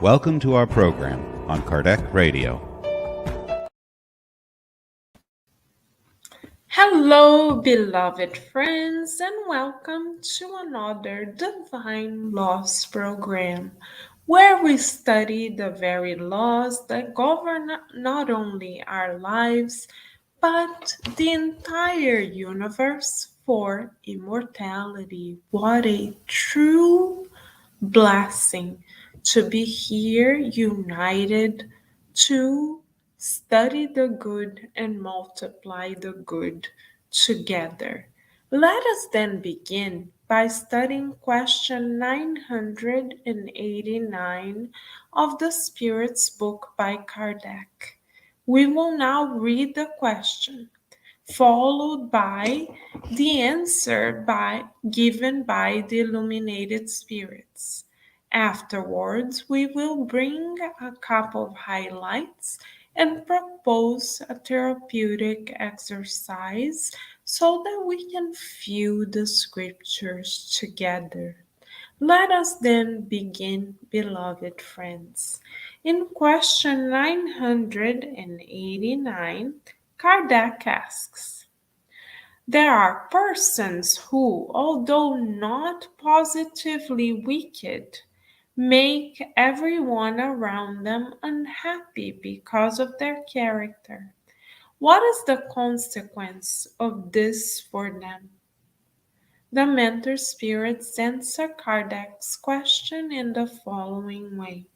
Welcome to our program on Kardec Radio. Hello, beloved friends, and welcome to another Divine Laws program, where we study the very laws that govern not only our lives, but the entire universe for immortality. What a true blessing to be here united to study the good and multiply the good together. Let us then begin by studying question 989 of the Spirit's Book by Kardec. We will now read the question, followed by the answer given by the illuminated spirits. Afterwards, we will bring a couple of highlights and propose a therapeutic exercise so that we can view the scriptures together. Let us then begin, beloved friends. In question 989, Kardec asks, there are persons who, although not positively wicked, make everyone around them unhappy because of their character. What is the consequence of this for them? The mentor spirits answer Kardec's question in the following way.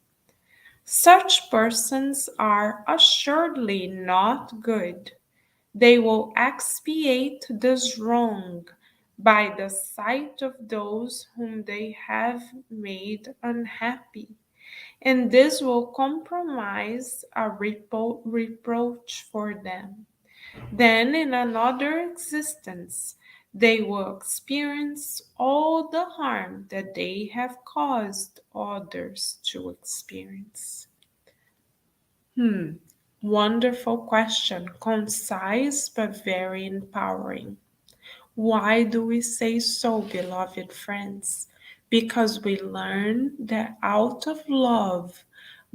Such persons are assuredly not good. They will expiate this wrong by the sight of those whom they have made unhappy, and this will compromise a reproach for them. Then, in another existence, they will experience all the harm that they have caused others to experience. Wonderful question, concise but very empowering. Why do we say so, beloved friends? Because we learn that out of love,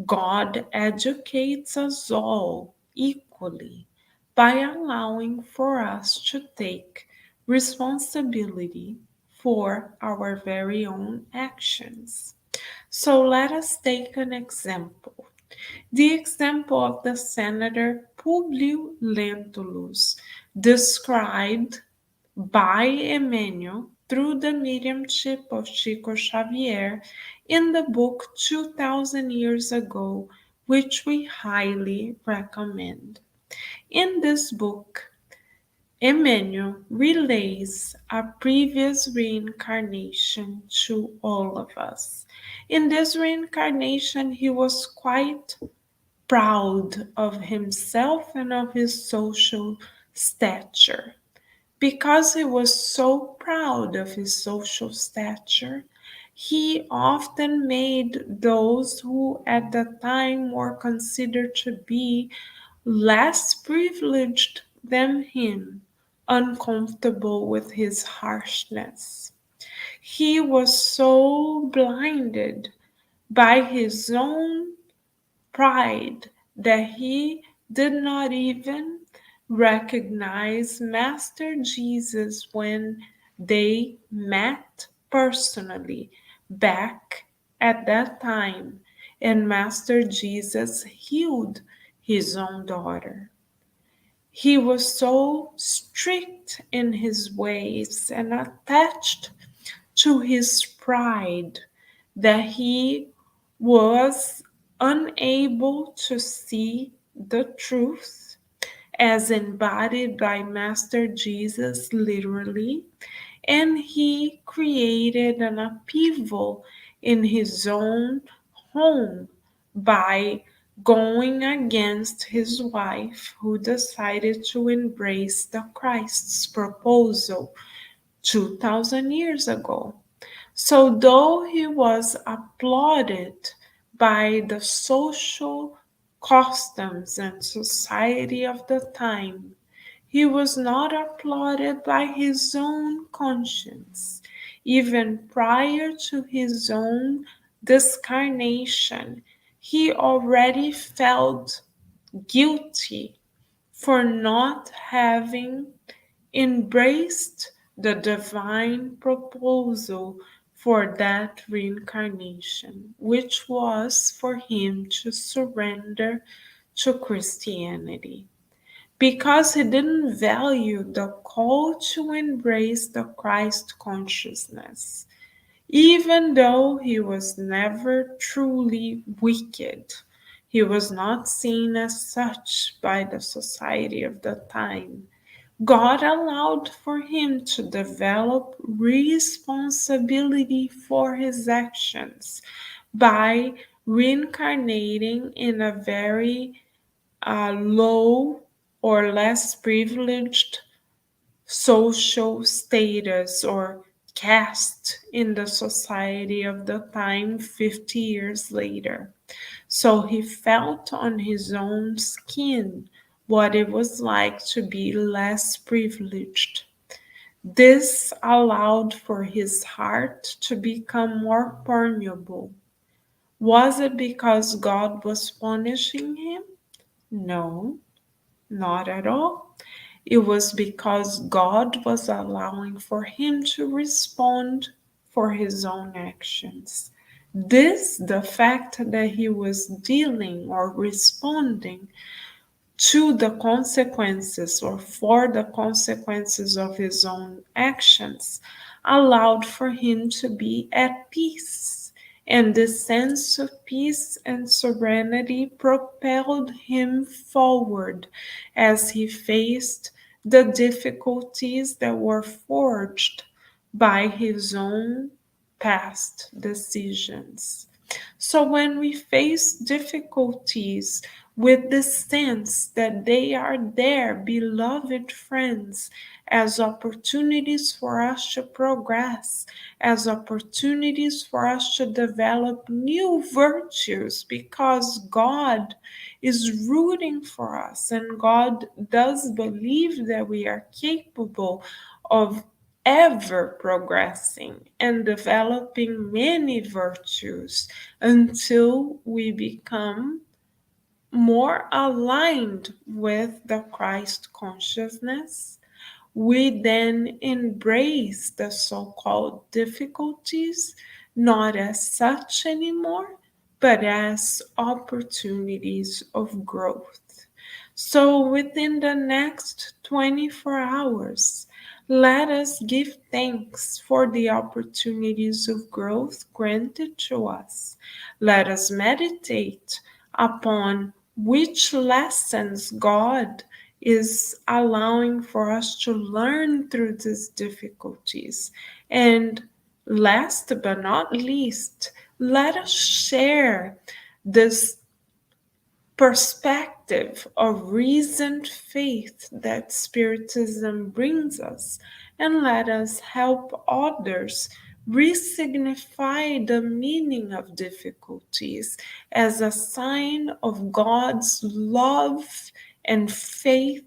God educates us all equally by allowing for us to take responsibility for our very own actions. So let us take an example. The example of the Senator Publio Lentulus, described by Emmanuel through the mediumship of Chico Xavier in the book 2000 Years Ago, which we highly recommend. In this book, Emmanuel relays a previous reincarnation to all of us. In this reincarnation, he was quite proud of himself and of his social stature. Because he was so proud of his social stature, he often made those who at the time were considered to be less privileged than him uncomfortable with his harshness. He was so blinded by his own pride that he did not even recognize Master Jesus when they met personally back at that time, and Master Jesus healed his own daughter. He was so strict in his ways and attached to his pride that he was unable to see the truth as embodied by Master Jesus literally, and he created an upheaval in his own home by going against his wife, who decided to embrace the Christ's proposal 2000 years ago. So, though he was applauded by the social customs and society of the time, he was not applauded by his own conscience. Even prior to his own discarnation, he already felt guilty for not having embraced the divine proposal for that reincarnation, which was for him to surrender to Christianity. Because he didn't value the call to embrace the Christ consciousness, even though he was never truly wicked. He was not seen as such by the society of the time. God allowed for him to develop responsibility for his actions by reincarnating in a very low or less privileged social status or caste in the society of the time 50 years later. So he felt on his own skin what it was like to be less privileged. This allowed for his heart to become more permeable. Was it because God was punishing him? No, not at all. It was because God was allowing for him to respond for his own actions. This, the fact that he was dealing or responding to the consequences or for the consequences of his own actions, allowed for him to be at peace. And this sense of peace and serenity propelled him forward as he faced the difficulties that were forged by his own past decisions. So when we face difficulties with the sense that they are there, beloved friends, as opportunities for us to progress, as opportunities for us to develop new virtues, because God is rooting for us and God does believe that we are capable of ever progressing and developing many virtues until we become more aligned with the Christ consciousness. We then embrace the so called difficulties not as such anymore, but as opportunities of growth. So, within the next 24 hours, let us give thanks for the opportunities of growth granted to us. Let us meditate upon which lessons God is allowing for us to learn through these difficulties. And last but not least, let us share this perspective of reasoned faith that Spiritism brings us, and let us help others resignify the meaning of difficulties as a sign of God's love and faith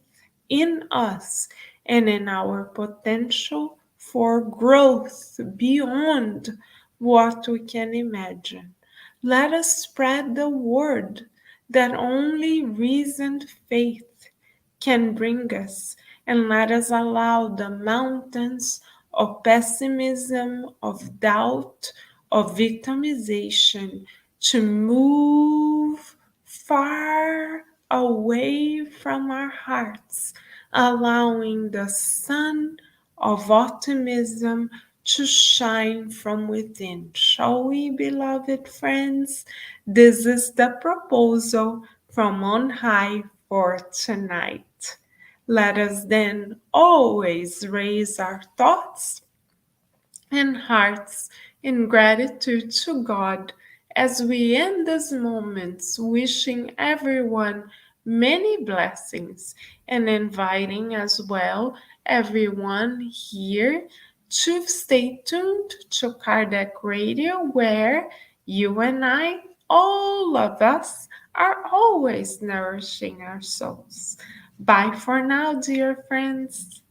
in us and in our potential for growth beyond what we can imagine. Let us spread the word that only reasoned faith can bring us, and let us allow the mountains of pessimism, of doubt, of victimization to move far away from our hearts, allowing the sun of optimism to shine from within. Shall we, beloved friends? This is the proposal from on high for tonight. Let us then always raise our thoughts and hearts in gratitude to God as we end these moments, wishing everyone many blessings and inviting as well everyone here to stay tuned to Kardec Radio, where you and I, all of us, are always nourishing our souls. Bye for now, dear friends.